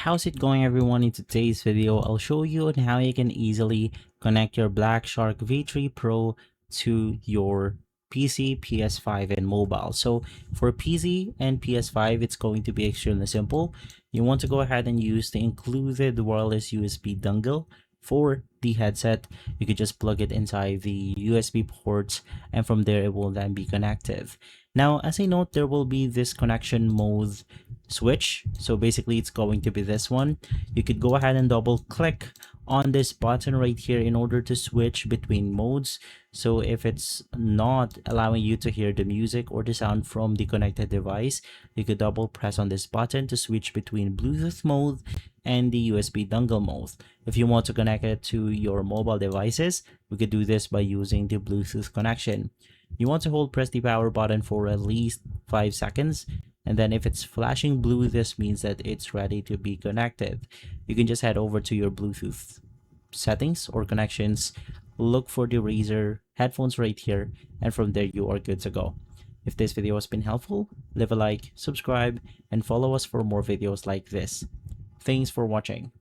How's it going, everyone? In today's video, I'll show you on how you can easily connect your BlackShark V3 Pro to your PC, PS5, and mobile. So for PC and PS5, it's going to be extremely simple. You want to go ahead and use the included wireless USB dongle for the headset. You could just plug it inside the USB ports, and from there it will then be connected. Now, as a note, there will be this connection mode switch. So basically it's going to be this one. You could go ahead and double click on this button right here in order to switch between modes. So if it's not allowing you to hear the music or the sound from the connected device, you could double press on this button to switch between Bluetooth mode and the USB dongle mode. If you want to connect it to your mobile devices, we could do this by using the Bluetooth connection. You want to press the power button for at least 5 seconds, and then if it's flashing blue, this means that it's ready to be connected. You can just head over to your Bluetooth settings or connections, look for the Razer headphones right here, and from there you are good to go. If this video has been helpful, leave a like, subscribe, and follow us for more videos like this. Thanks for watching.